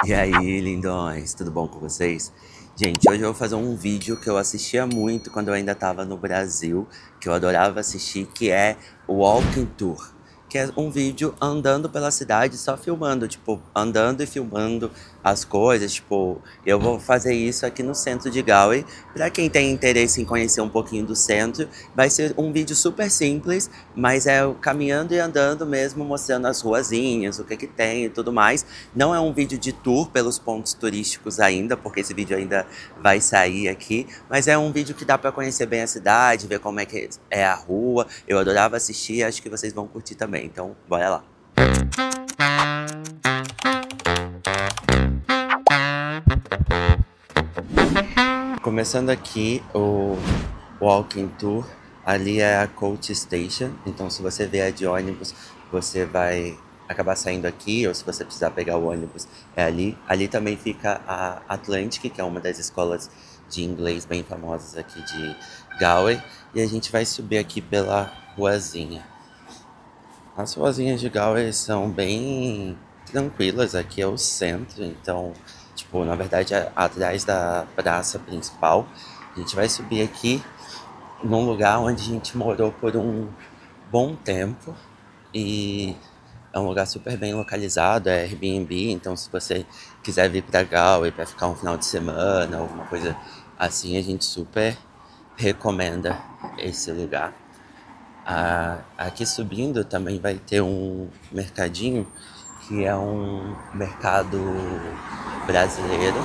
E aí, lindões, tudo bom com vocês? Gente, hoje eu vou fazer um vídeo que eu assistia muito quando eu ainda tava no Brasil, que eu adorava assistir, que é o Walking Tour. Que é um vídeo andando pela cidade, só filmando, tipo, andando e filmando as coisas, tipo, eu vou fazer isso aqui no centro de Galway. Pra quem tem interesse em conhecer um pouquinho do centro, vai ser um vídeo super simples, mas é caminhando e andando mesmo, mostrando as ruazinhas, o que que tem e tudo mais. Não é um vídeo de tour pelos pontos turísticos ainda, porque esse vídeo ainda vai sair aqui, mas é um vídeo que dá pra conhecer bem a cidade, ver como é que é a rua. Eu adorava assistir, acho que vocês vão curtir também, então bora lá. Começando aqui o Walking Tour, ali é a Coach Station, então se você vier de ônibus, você vai acabar saindo aqui, ou se você precisar pegar o ônibus, é ali. Ali também fica a Atlantic, que é uma das escolas de inglês bem famosas aqui de Galway, e a gente vai subir aqui pela ruazinha. As ruazinhas de Galway são bem tranquilas, aqui é o centro, então, tipo, na verdade é atrás da praça principal. A gente vai subir aqui num lugar onde a gente morou por um bom tempo e é um lugar super bem localizado, é Airbnb, então se você quiser vir pra Galway para ficar um final de semana, alguma coisa assim, a gente super recomenda esse lugar. Aqui subindo também vai ter um mercadinho, que é um mercado brasileiro,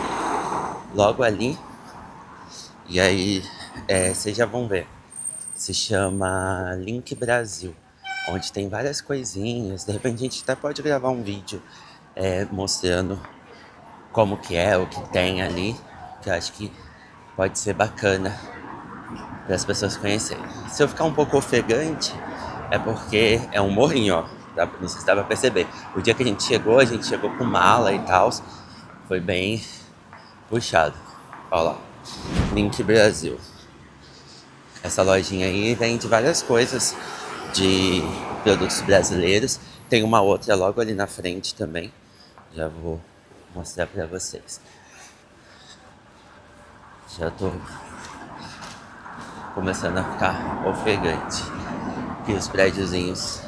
logo ali. E aí, vocês já vão ver. Se chama Link Brasil, onde tem várias coisinhas. De repente a gente até pode gravar um vídeo mostrando como que é, o que tem ali, que eu acho que pode ser bacana para as pessoas conhecerem. Se eu ficar um pouco ofegante, é porque é um morrinho, ó. Não sei se dá pra perceber. O dia que a gente chegou com mala e tal. Foi bem puxado. Olha lá. Link Brasil. Essa lojinha aí vende várias coisas de produtos brasileiros. Tem uma outra logo ali na frente também. Já vou mostrar pra vocês. Já tô começando a ficar ofegante. Aqui os prédiozinhos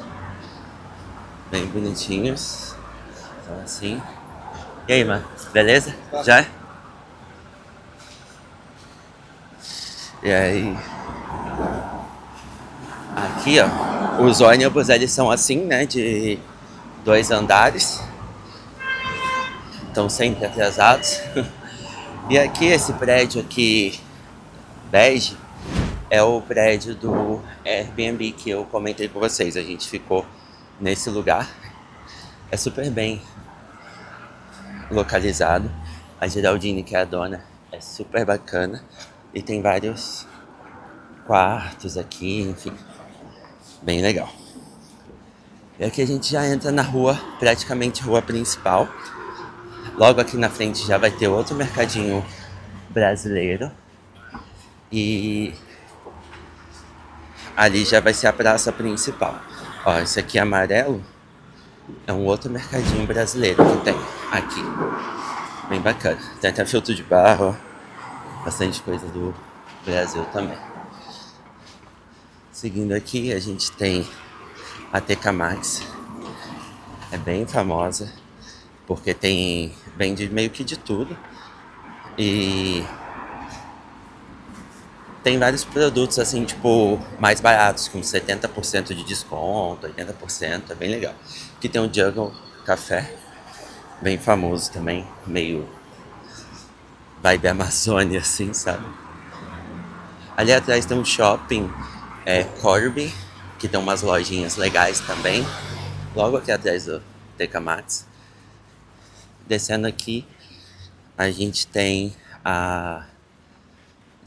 bem bonitinhos. Então assim. E aí, mano? Beleza? Já? E aí. Aqui, ó. Os ônibus, eles são assim, né? De 2 andares. Estão sempre atrasados. E aqui, esse prédio aqui, bege, é o prédio do Airbnb que eu comentei com vocês. A gente ficou nesse lugar. É super bem localizado. A Geraldine, que é a dona, é super bacana. E tem vários quartos aqui, enfim. Bem legal. E aqui a gente já entra na rua, praticamente rua principal. Logo aqui na frente já vai ter outro mercadinho brasileiro. E ali já vai ser a praça principal. Ó, esse aqui é amarelo. É um outro mercadinho brasileiro que tem aqui. Bem bacana. Tem até filtro de barro, ó. Bastante coisa do Brasil também. Seguindo aqui, a gente tem a TK Maxx. É bem famosa, porque vende meio que de tudo. E tem vários produtos assim, tipo, mais baratos, com 70% de desconto, 80%, é bem legal. Aqui tem o Jungle Café, bem famoso também, meio vibe Amazônia, assim, sabe? Ali atrás tem um shopping, Corby, que tem umas lojinhas legais também. Logo aqui atrás do TK Maxx. Descendo aqui, a gente tem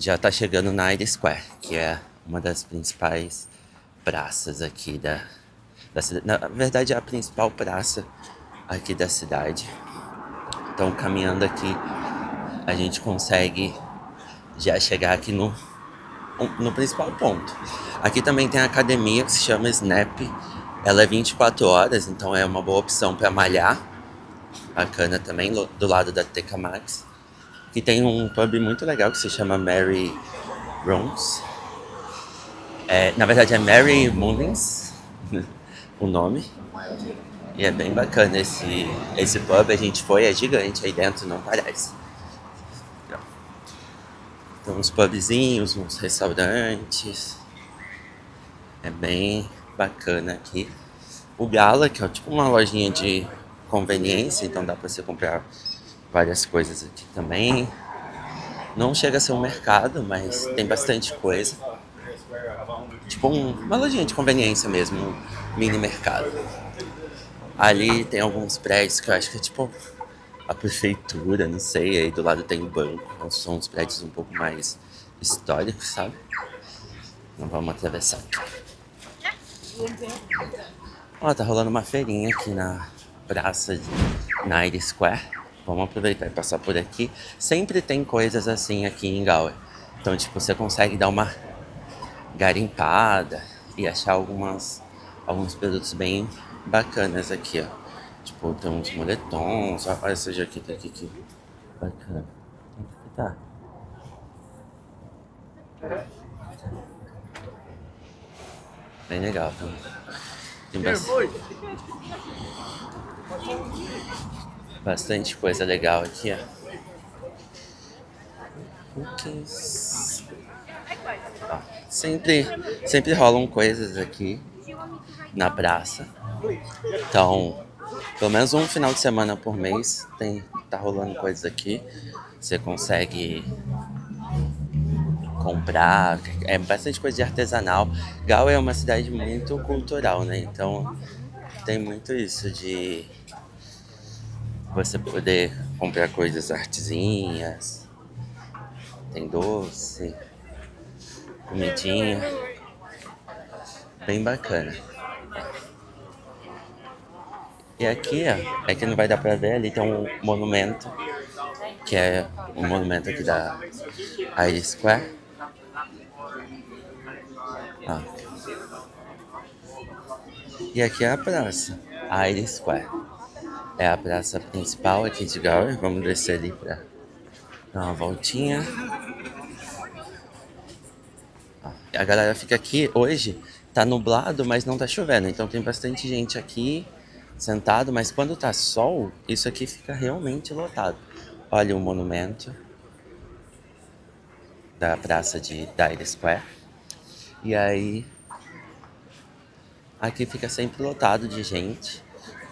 já tá chegando na Irish Square, que é uma das principais praças aqui da cidade. Na verdade, é a principal praça aqui da cidade. Então, caminhando aqui, a gente consegue já chegar aqui no principal ponto. Aqui também tem a academia que se chama Snap. Ela é 24 horas, então é uma boa opção para malhar. bacana também, do lado da TK Maxx. E tem um pub muito legal que se chama Mary Rooms. Na verdade é Mary Mullins o nome. E é bem bacana esse pub. A gente foi, é gigante aí dentro, não parece. Tem uns pubzinhos, uns restaurantes. É bem bacana aqui. O Gala, que é tipo uma lojinha de conveniência, então dá pra você comprar várias coisas aqui também. Não chega a ser um mercado, mas tem bastante coisa. Tipo uma lojinha de conveniência mesmo, um mini mercado. Ali tem alguns prédios que eu acho que é tipo a prefeitura, não sei. Aí do lado tem um banco, são uns prédios um pouco mais históricos, sabe? Não vamos atravessar aqui. Ó, tá rolando uma feirinha aqui na praça, na Irish Square. Vamos aproveitar e passar por aqui. Sempre tem coisas assim aqui em Galway. Então, tipo, você consegue dar uma garimpada e achar alguns produtos bem bacanas aqui, ó. Tipo, tem uns moletons. Olha essa jaqueta aqui que bacana. Onde que tá? Bem legal, tá? Tem bastante coisa legal aqui, ó. Ó, sempre rolam coisas aqui na praça. Então, pelo menos um final de semana por mês tá rolando coisas aqui. Você consegue comprar, é bastante coisa de artesanal. Galway é uma cidade muito cultural, né? Então tem muito isso de você poder comprar coisas artesinhas, tem doce, comidinha, bem bacana. E aqui, ó, é que não vai dar pra ver, ali tem um monumento, que é um monumento aqui da Irish Square. Ó. E aqui é a praça, a Irish Square. É a praça principal aqui de Galway. Vamos descer ali pra dar uma voltinha. Ó, a galera fica aqui hoje, tá nublado, mas não tá chovendo. Então tem bastante gente aqui sentado, mas quando tá sol, isso aqui fica realmente lotado. Olha o monumento da praça da Irish Square. E aí, aqui fica sempre lotado de gente.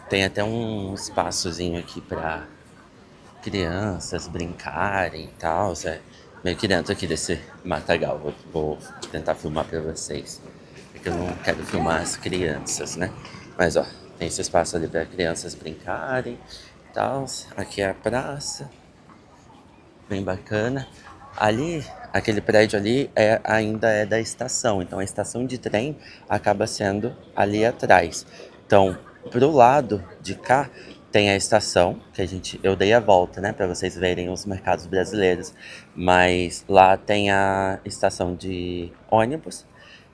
Tem até um espaçozinho aqui pra crianças brincarem e tal. É meio que dentro aqui desse matagal. Vou tentar filmar pra vocês. É que eu não quero filmar as crianças, né? Mas ó, tem esse espaço ali pra crianças brincarem e tal. Aqui é a praça. Bem bacana. Ali, aquele prédio ali ainda é da estação. Então a estação de trem acaba sendo ali atrás. Então, pro lado de cá tem a estação, que eu dei a volta, né, para vocês verem os mercados brasileiros. Mas lá tem a estação de ônibus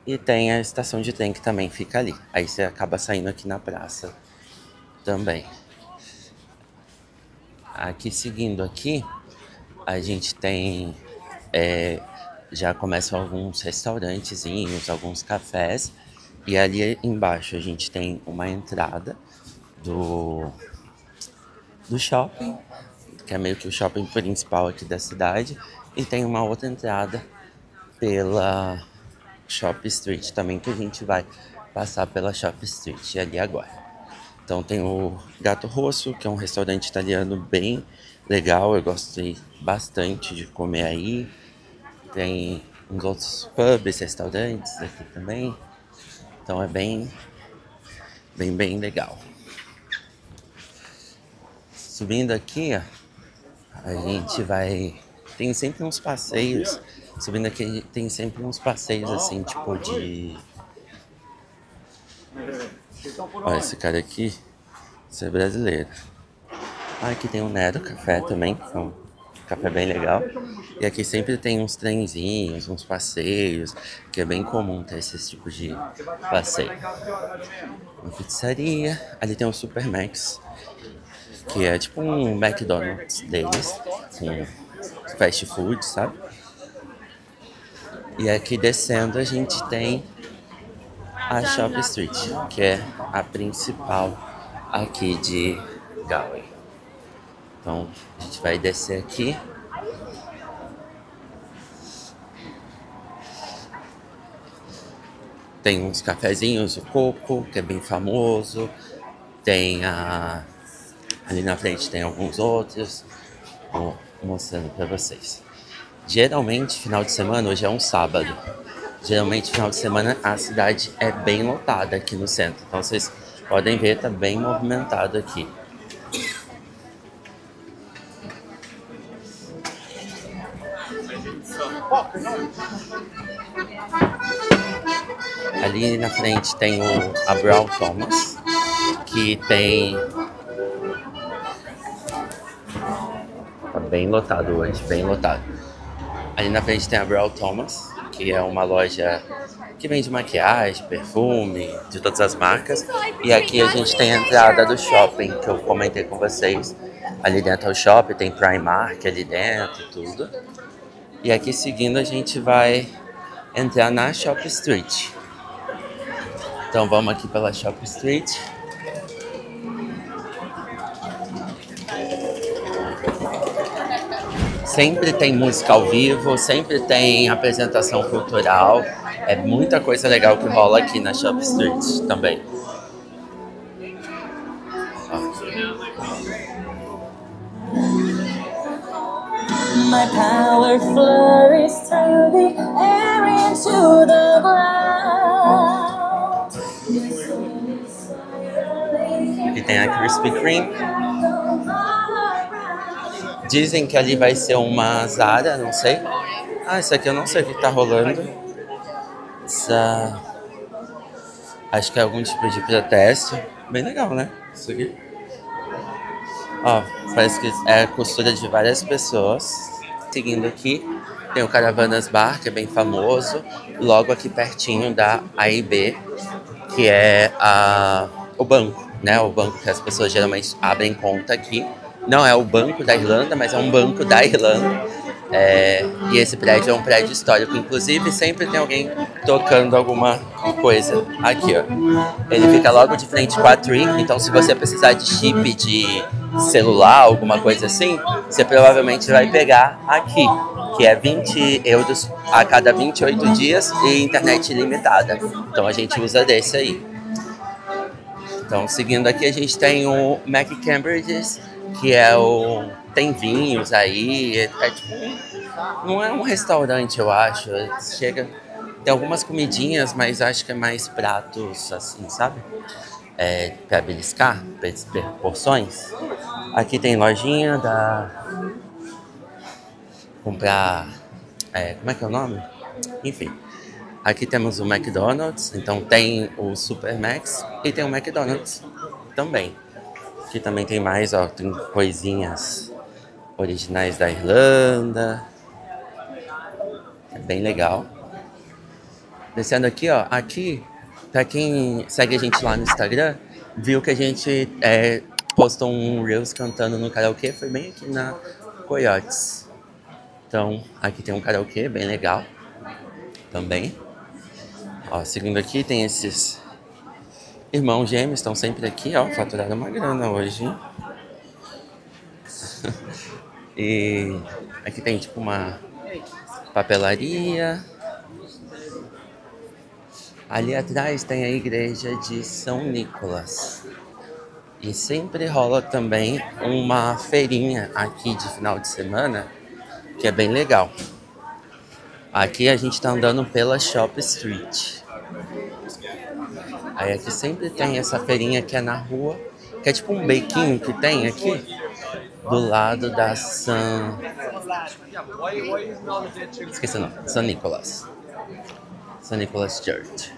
e tem a estação de trem que também fica ali. Aí você acaba saindo aqui na praça também. Aqui seguindo aqui, a gente tem já começam alguns restaurantezinhos, alguns cafés. E ali embaixo a gente tem uma entrada do shopping, que é meio que o shopping principal aqui da cidade. E tem uma outra entrada pela Shop Street também, que a gente vai passar pela Shop Street ali agora. Então tem o Gato Rosso, que é um restaurante italiano bem legal. Eu gostei bastante de comer aí. Tem uns outros pubs, restaurantes aqui também. Então é bem legal. Subindo aqui, ó, a gente vai... Tem sempre uns passeios. Subindo aqui tem sempre uns passeios assim, tipo de... Olha esse cara aqui, esse é brasileiro. Aqui tem o Nero Café também, que é um café bem legal. E aqui sempre tem uns trenzinhos, uns passeios, que é bem comum ter esses tipos de passeio. Uma pizzaria, ali tem o Supermax. que é tipo um McDonald's deles, com fast food, sabe? E aqui descendo a gente tem a Shop Street, que é a principal aqui de Galway. Então a gente vai descer aqui. Tem uns cafezinhos, o Coco, que é bem famoso. Tem ali na frente tem alguns outros. Vou mostrando pra vocês. Geralmente, final de semana, hoje é um sábado. Geralmente, final de semana, a cidade é bem lotada aqui no centro. Então, vocês podem ver, tá bem movimentado aqui. Ali na frente tem a Brown Thomas, que tem... Tá bem lotado hoje, bem lotado. Ali na frente tem a Brown Thomas, que é uma loja que vende maquiagem, perfume, de todas as marcas. E aqui a gente tem a entrada do shopping, que eu comentei com vocês. Ali dentro é o shopping, tem Primark ali dentro, tudo. E aqui seguindo a gente vai entrar na Shop Street. Então vamos aqui pela Shop Street. Sempre tem música ao vivo, sempre tem apresentação cultural. É muita coisa legal que rola aqui na Shop Street também. My power flurries through the air into the ground. Aqui tem a Krispy Kreme. Dizem que ali vai ser uma Zara, não sei. Isso aqui eu não sei o que tá rolando. Acho que é algum tipo de protesto. Bem legal, né? Isso aqui. Parece que é a costura de várias pessoas. Seguindo aqui, tem o Caravanas Bar, que é bem famoso. Logo aqui pertinho da AIB, que é o banco, né? O banco que as pessoas geralmente abrem conta aqui. Não é o Banco da Irlanda, mas é um banco da Irlanda. E esse prédio é um prédio histórico. Inclusive, sempre tem alguém tocando alguma coisa. Aqui, ó. Ele fica logo de frente com a Tree. Então, se você precisar de chip de celular, alguma coisa assim, você provavelmente vai pegar aqui, que é 20 euros a cada 28 dias e internet ilimitada. Então, a gente usa desse aí. Então, seguindo aqui, a gente tem o McCambridge's, que é tem vinhos aí, tipo, não é um restaurante, eu acho. Tem algumas comidinhas, mas acho que é mais pratos, assim, sabe? Pra beliscar, porções. Aqui tem lojinha comprar... como é que é o nome? Enfim. Aqui temos o McDonald's, então tem o Super Max e tem o McDonald's também. Aqui também tem mais, tem coisinhas originais da Irlanda. É bem legal. Descendo aqui, aqui, pra quem segue a gente lá no Instagram, viu que a gente postou um Reels cantando no karaokê, foi bem aqui na Coyotes. Então, aqui tem um karaokê bem legal também. Seguindo aqui, tem esses irmãos gêmeos, estão sempre aqui, faturaram uma grana hoje. E aqui tem tipo uma papelaria. Ali atrás tem a igreja de São Nicolas. E sempre rola também uma feirinha aqui de final de semana, que é bem legal. Aqui a gente tá andando pela Shop Street. Aí aqui sempre tem essa feirinha que é na rua, que é tipo um bequinho que tem aqui, do lado da esqueci o nome, São Nicolas. São Nicolas Church.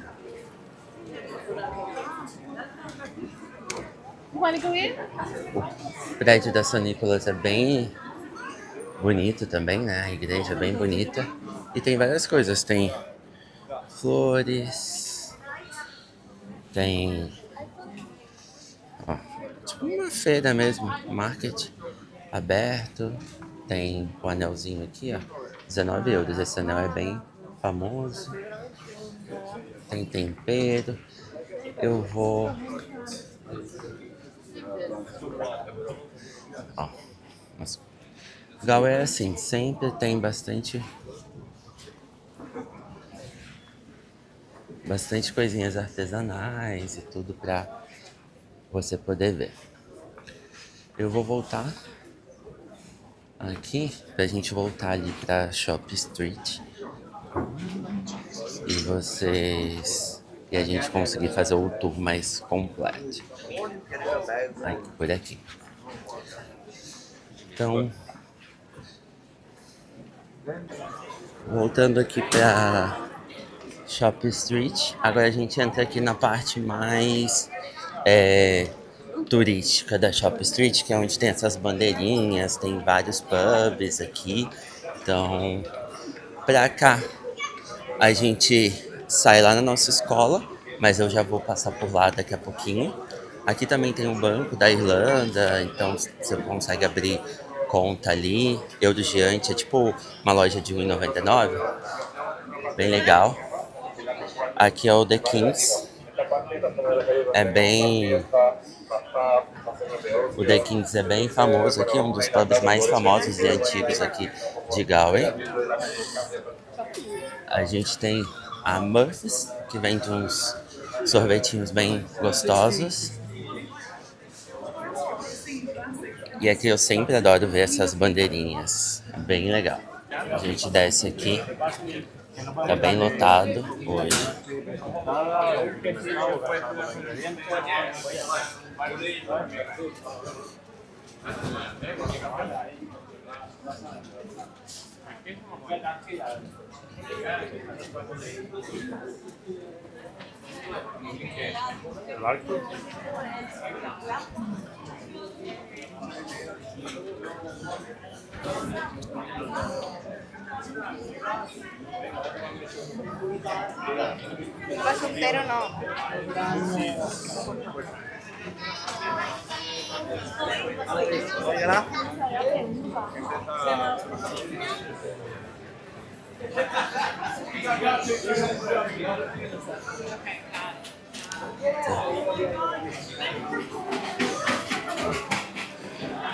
O prédio da São Nicolas é bem bonito também, né? A igreja é bem bonita. E tem várias coisas, tem flores, tem tipo uma feira mesmo, market aberto. Tem o anelzinho aqui, ó, 19 euros. Esse anel é bem famoso. Tem tempero. Eu vou... Ó, mas Gal é assim, sempre tem bastante coisinhas artesanais e tudo pra você poder ver. Eu vou voltar aqui pra gente voltar ali pra Shop Street e a gente conseguir fazer o tour mais completo. Aqui, por aqui. Então, voltando aqui pra Shop Street, agora a gente entra aqui na parte mais turística da Shop Street, que é onde tem essas bandeirinhas, tem vários pubs aqui. Então, pra cá, a gente sai lá na nossa escola, mas eu já vou passar por lá daqui a pouquinho. Aqui também tem um banco da Irlanda, então você consegue abrir conta ali. Eurodiante é tipo uma loja de R$1,99, bem legal. Aqui é o The Kings, é bem... O The Kings é bem famoso aqui, é um dos pubs mais famosos e antigos aqui de Galway. A gente tem a Murphy's, que vende uns sorvetinhos bem gostosos. E aqui eu sempre adoro ver essas bandeirinhas, é bem legal. A gente desce aqui, tá bem lotado hoje. Vai solteiro não.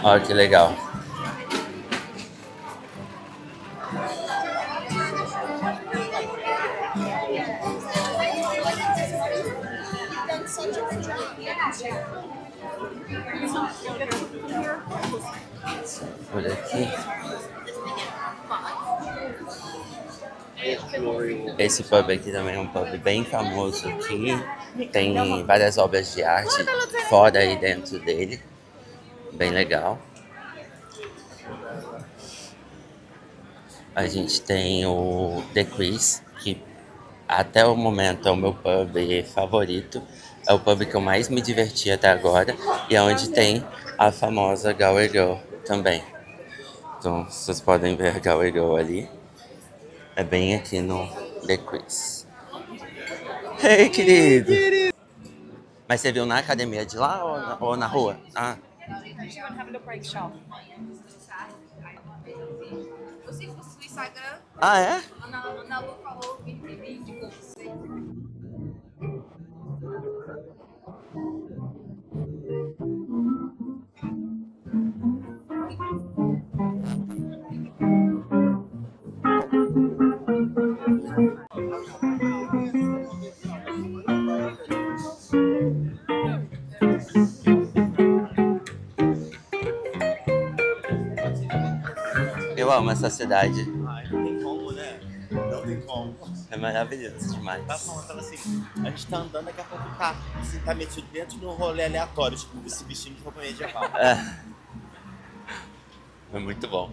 Olha que legal. Por aqui. Esse pub aqui também é um pub bem famoso aqui. Tem várias obras de arte fora e dentro dele. Bem legal. A gente tem o The Chris, que até o momento é o meu pub favorito. É o pub que eu mais me diverti até agora. E é onde tem a famosa Galway Girl também. Então vocês podem ver a Galway Girl ali. É bem aqui no The Chris. Ei, querido! Mas você viu na academia de lá ou na rua? Ah. Eu sigo vocês no Instagram. Ah, é? Ana Lu falou, me indicou vocês. Eu amo essa cidade. Ai, não tem como, né? Não tem como. É maravilhoso demais. Tava assim, a gente tá andando, daqui a pouco tá metido dentro de um rolê aleatório, tipo esse bichinho de roupa medieval. É muito bom.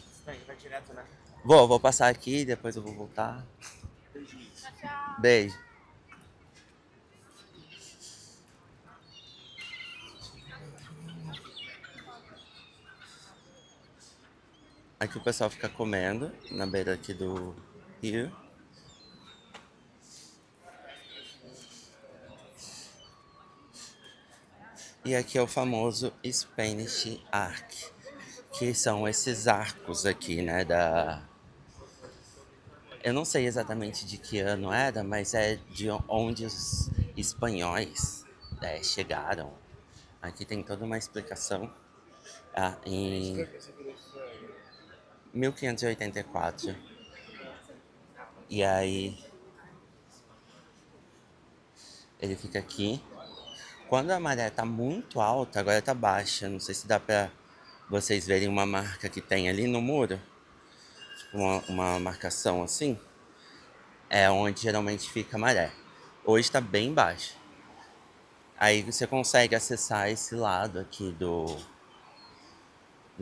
Você vai direto, né? Vou passar aqui, depois eu vou voltar. Beijo. Aqui o pessoal fica comendo na beira aqui do rio. E aqui é o famoso Spanish Arc, que são esses arcos aqui, né, Eu não sei exatamente de que ano era, mas é de onde os espanhóis chegaram. Aqui tem toda uma explicação. Em 1584. E aí ele fica aqui. Quando a maré tá muito alta, agora tá baixa. Não sei se dá pra vocês verem uma marca que tem ali no muro. Tipo uma marcação assim. É onde geralmente fica a maré. Hoje tá bem baixa. Aí você consegue acessar esse lado aqui do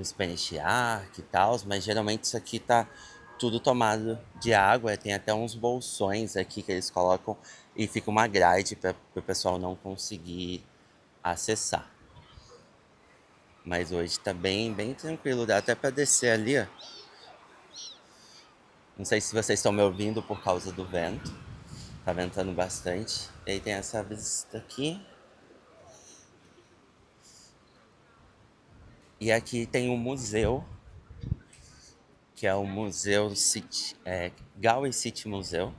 Spanish Arc e tal, mas geralmente isso aqui tá tudo tomado de água. Tem até uns bolsões aqui que eles colocam e fica uma grade para o pessoal não conseguir acessar. Mas hoje tá bem tranquilo, dá até para descer ali, ó. Não sei se vocês estão me ouvindo por causa do vento. Tá ventando bastante. E aí tem essa vista aqui. E aqui tem um museu, que é o Museu City, Galway City Museu,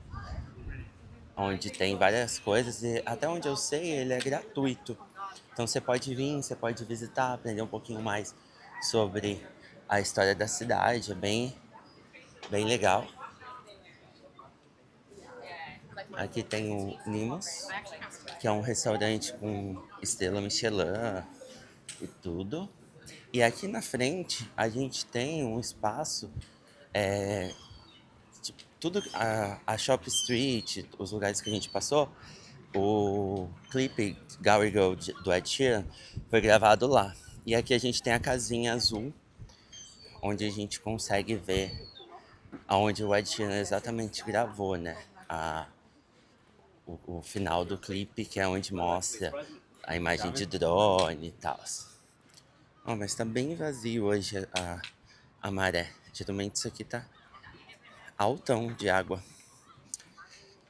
onde tem várias coisas e até onde eu sei ele é gratuito. Então você pode vir, você pode visitar, aprender um pouquinho mais sobre a história da cidade, é bem legal. Aqui tem o Nimos, que é um restaurante com estrela Michelin e tudo. E aqui na frente a gente tem um espaço, tipo, tudo a Shop Street, os lugares que a gente passou, o clipe Gower Go do Ed Sheeran foi gravado lá. E aqui a gente tem a casinha azul, onde a gente consegue ver aonde o Ed Sheeran exatamente gravou, né? O final do clipe, que é onde mostra a imagem de drone e tal. Oh, mas tá bem vazio hoje a maré. Geralmente isso aqui tá altão de água.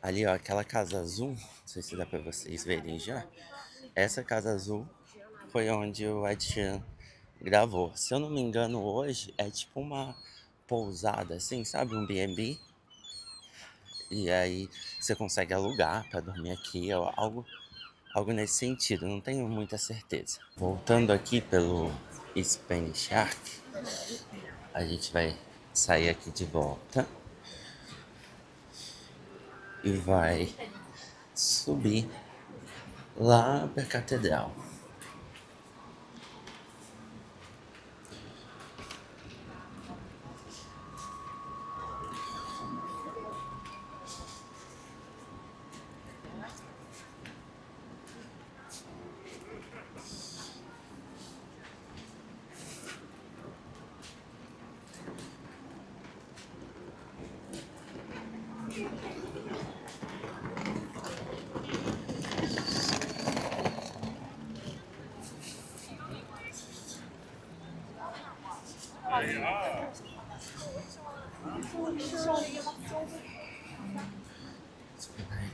Ali, ó, aquela casa azul, não sei se dá pra vocês verem já. Essa casa azul foi onde o Ed Sheeran gravou. Se eu não me engano, hoje é tipo uma pousada, assim, sabe? Um B&B. E aí você consegue alugar pra dormir aqui, ou algo nesse sentido. Não tenho muita certeza. Voltando aqui pelo Spanish Arc, a gente vai sair aqui de volta e vai subir lá pra catedral.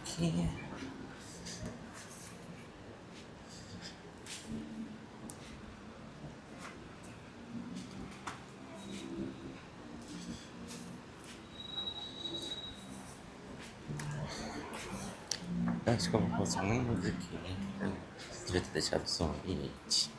Aqui. Acho que eu vou conseguir uma musiquinha. Devia ter deixado o som ambiente.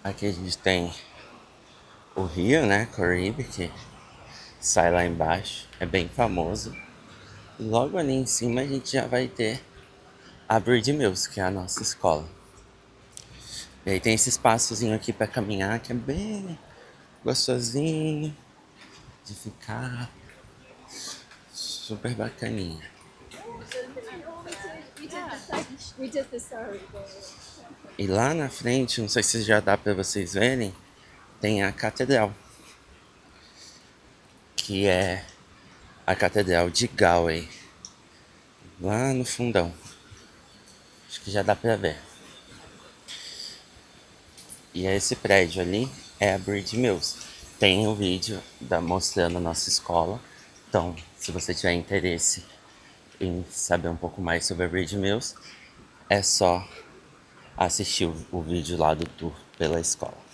Aqui a gente tem o rio, né, Corribe, que sai lá embaixo, é bem famoso. Logo ali em cima a gente já vai ter a Bridge Mills, que é a nossa escola. E aí tem esse espaçozinho aqui para caminhar, que é bem gostosinho. de ficar super bacaninha. E lá na frente, não sei se já dá pra vocês verem, tem a catedral, que é a Catedral de Galway, lá no fundão. Acho que já dá pra ver. E esse prédio ali é a Bridge Mills. Tem um vídeo mostrando a nossa escola. Então, se você tiver interesse em saber um pouco mais sobre a Bridge Mills, é só assistir o vídeo lá do tour pela escola.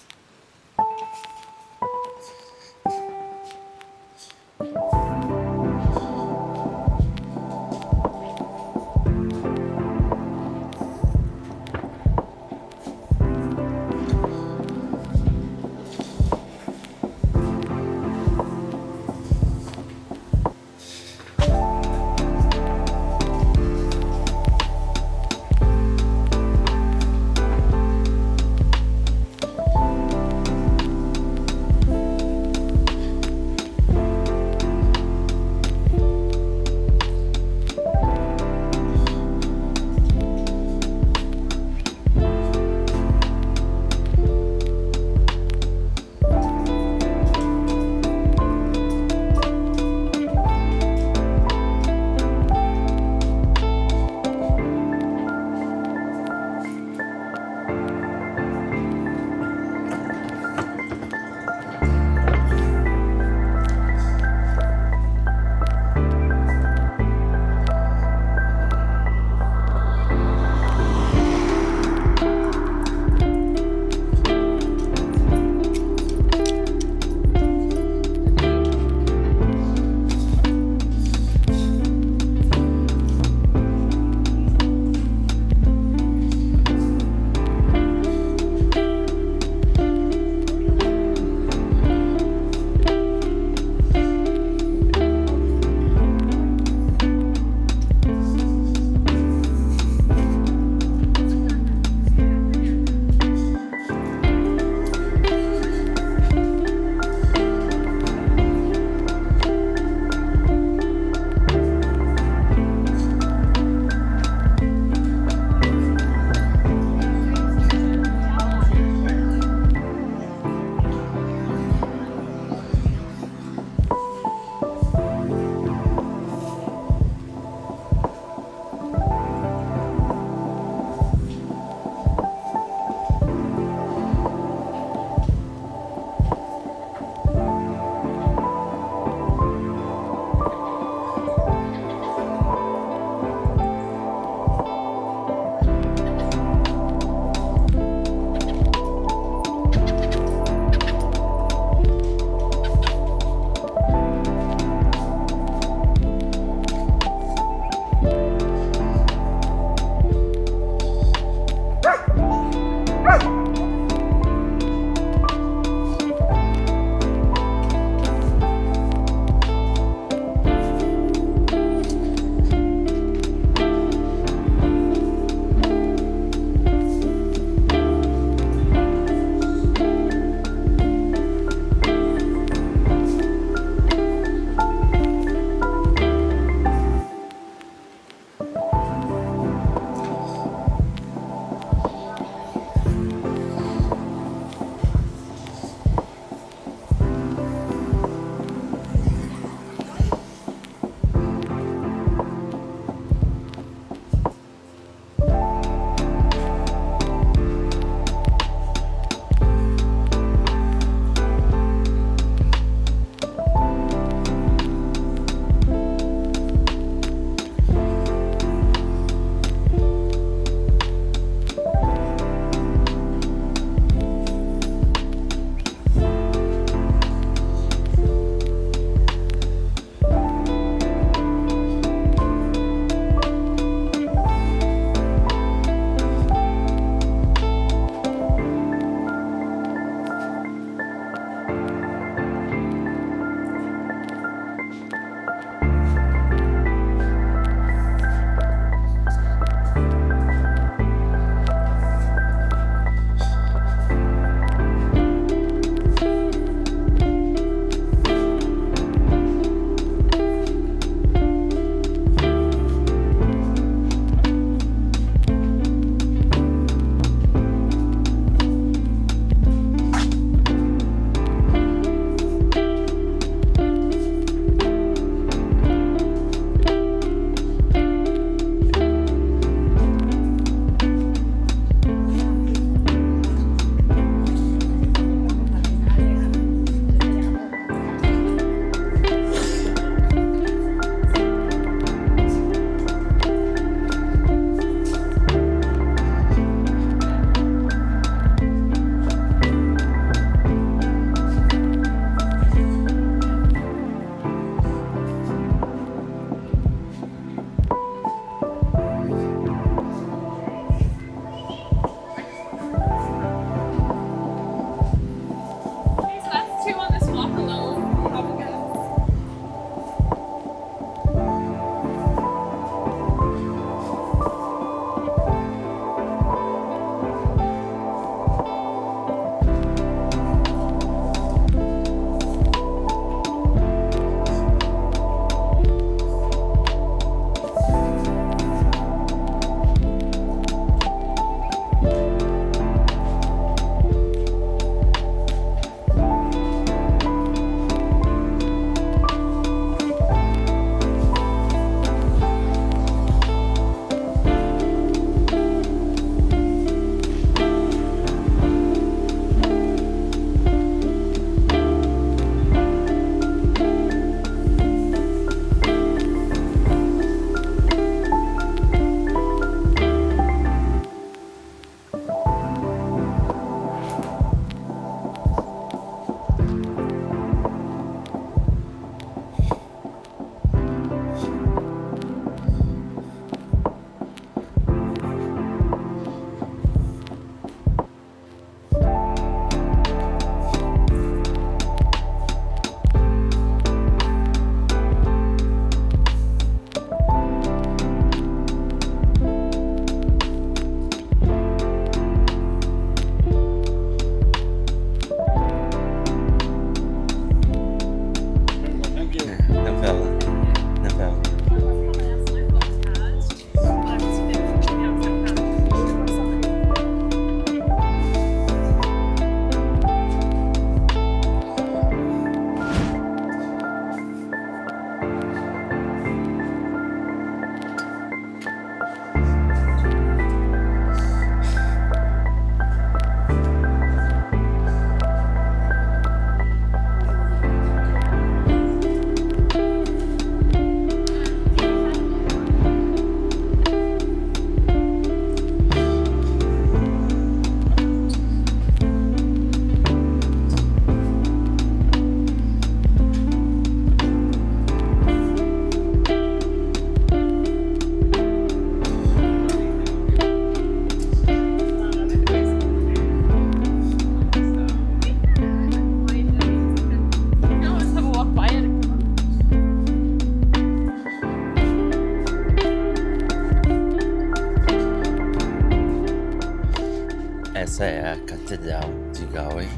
Essa é a Catedral de Galway.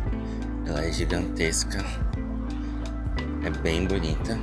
Ela é gigantesca. É bem bonita.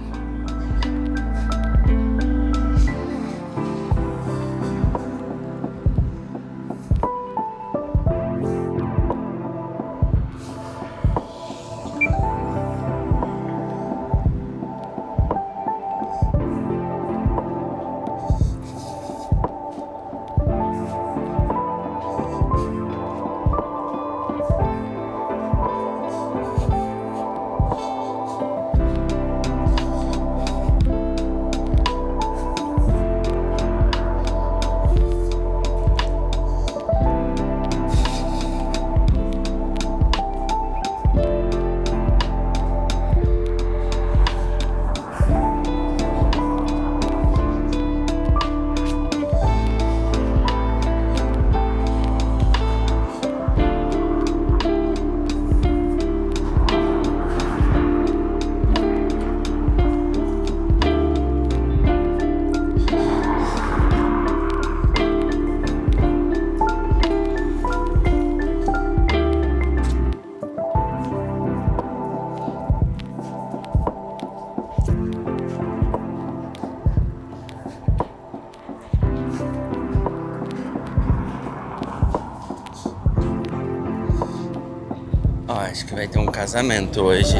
Ó, acho que vai ter um casamento hoje.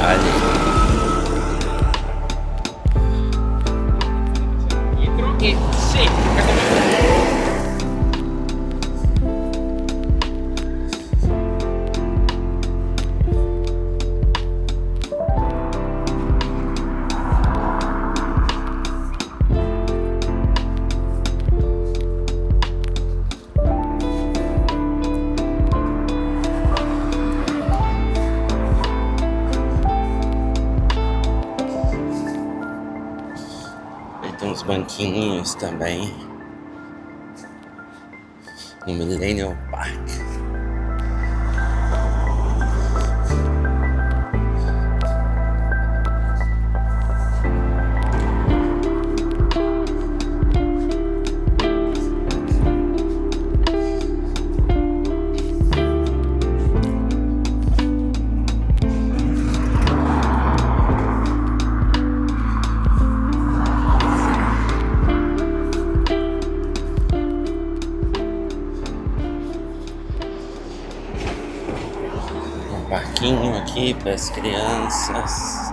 Ali. E sì, Tem uns banquinhos também. No Millennium Park. Parquinho aqui para as crianças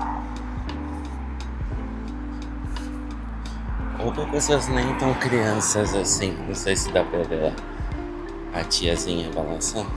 ou para pessoas nem tão crianças assim. Não sei se dá para ver a tiazinha balançando.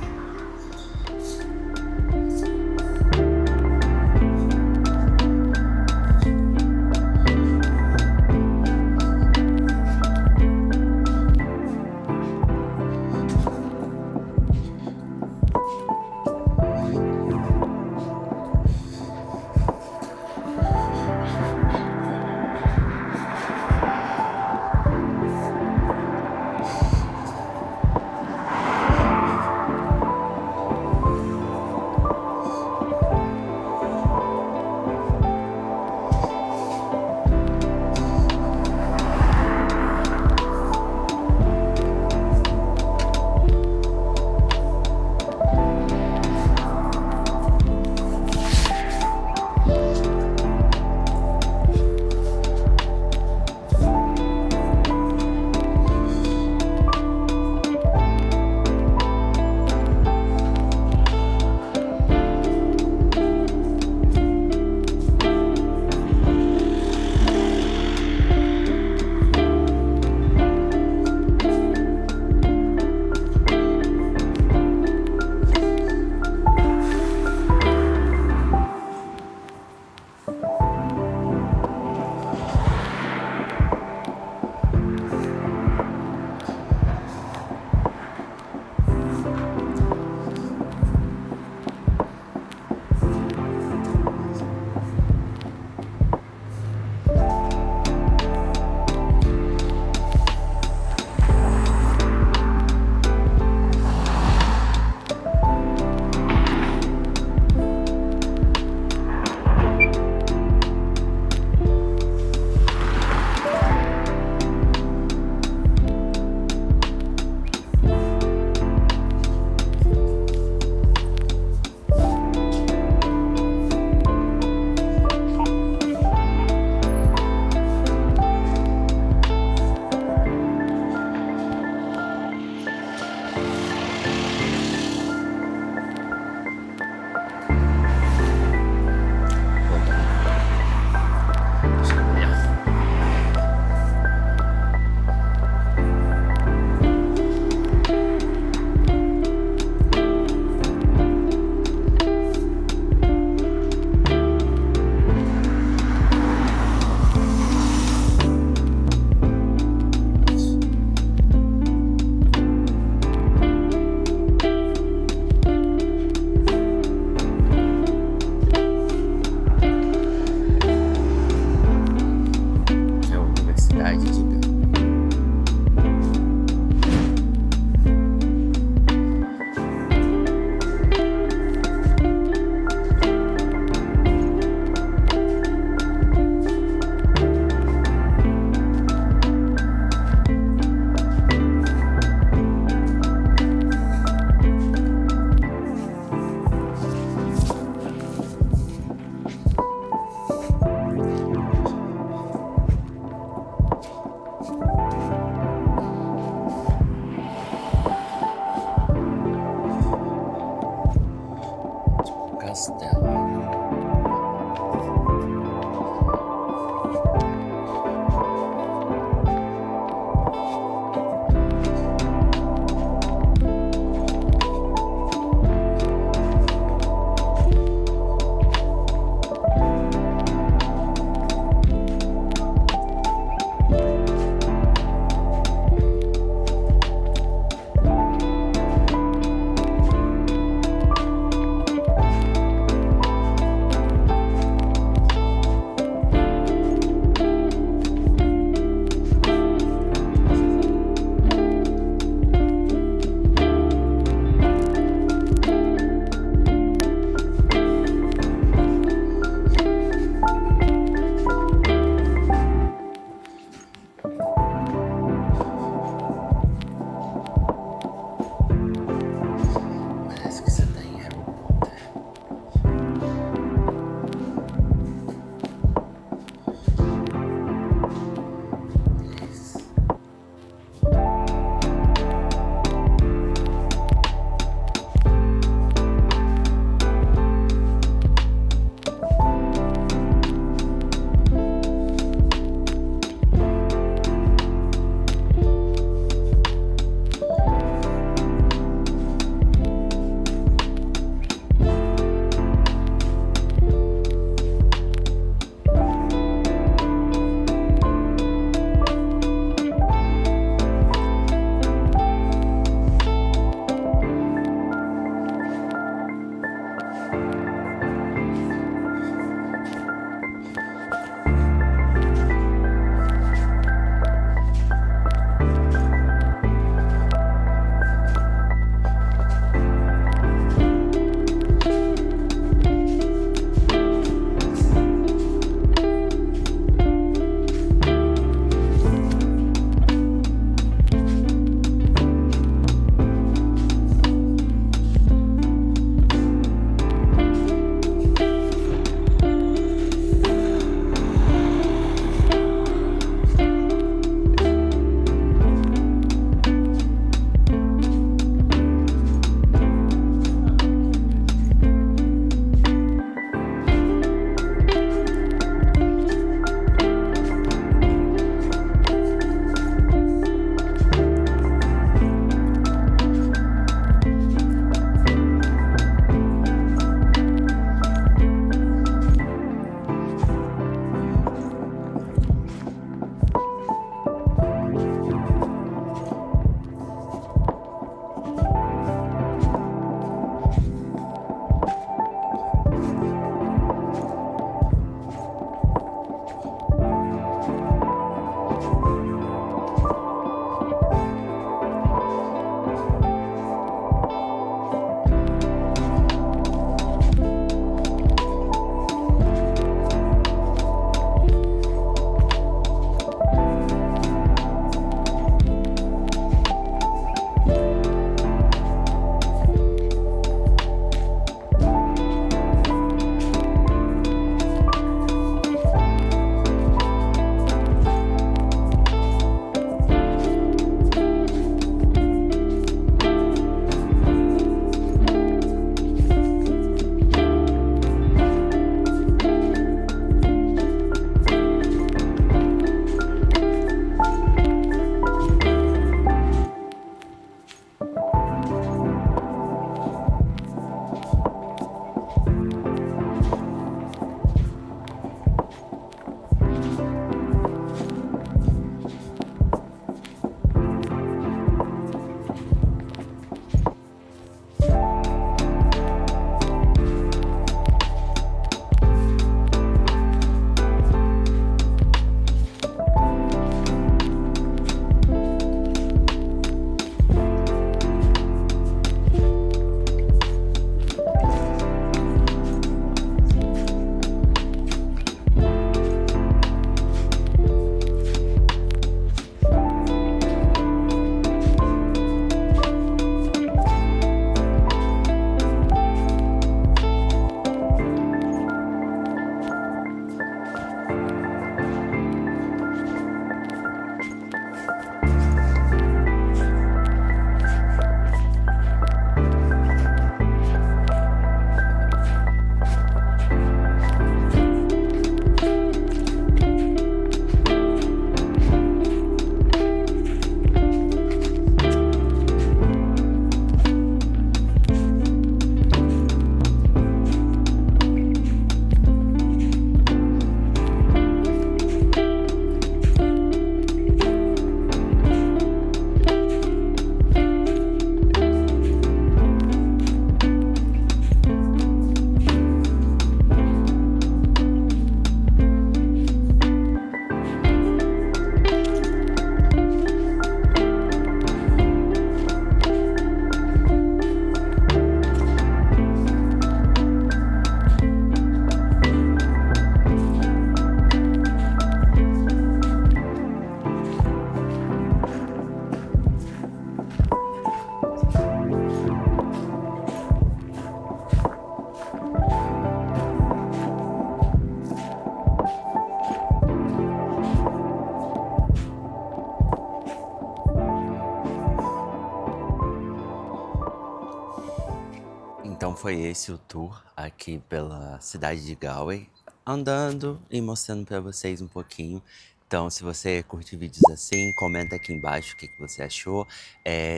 Então foi esse o tour aqui pela cidade de Galway, andando e mostrando para vocês um pouquinho. Então, se você curte vídeos assim, comenta aqui embaixo o que você achou.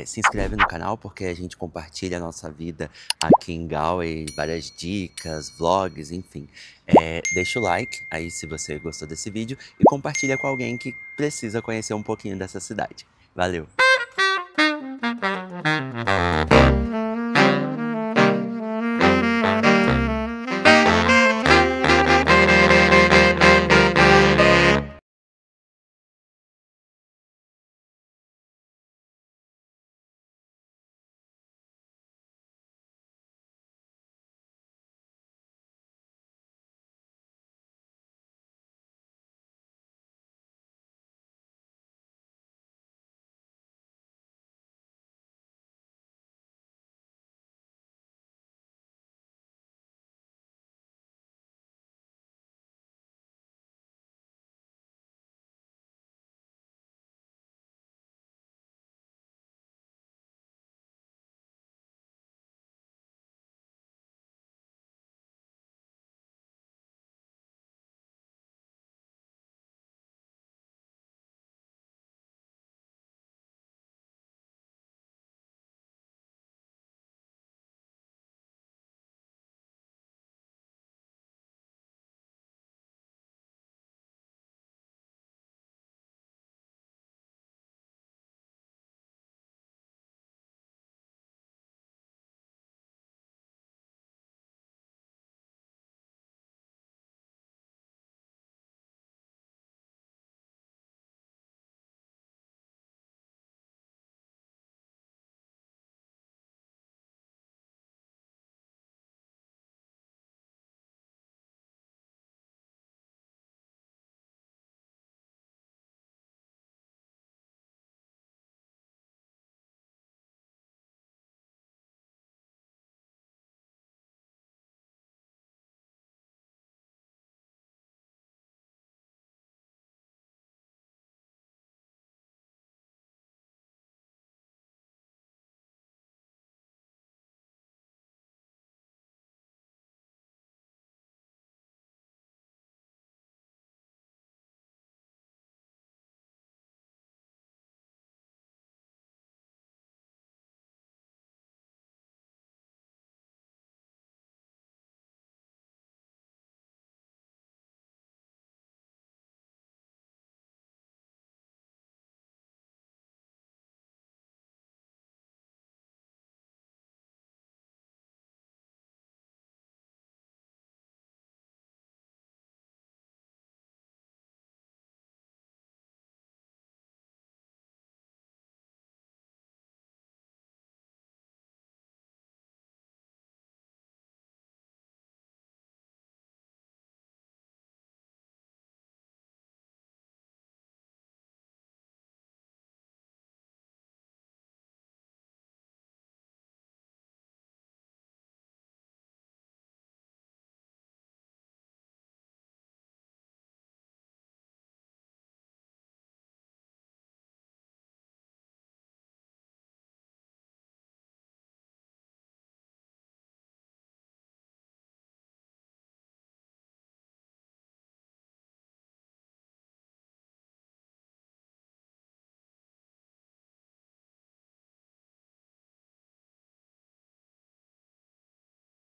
Se inscreve no canal porque a gente compartilha a nossa vida aqui em Galway, várias dicas, vlogs, enfim. Deixa o like aí se você gostou desse vídeo e compartilha com alguém que precisa conhecer um pouquinho dessa cidade. Valeu!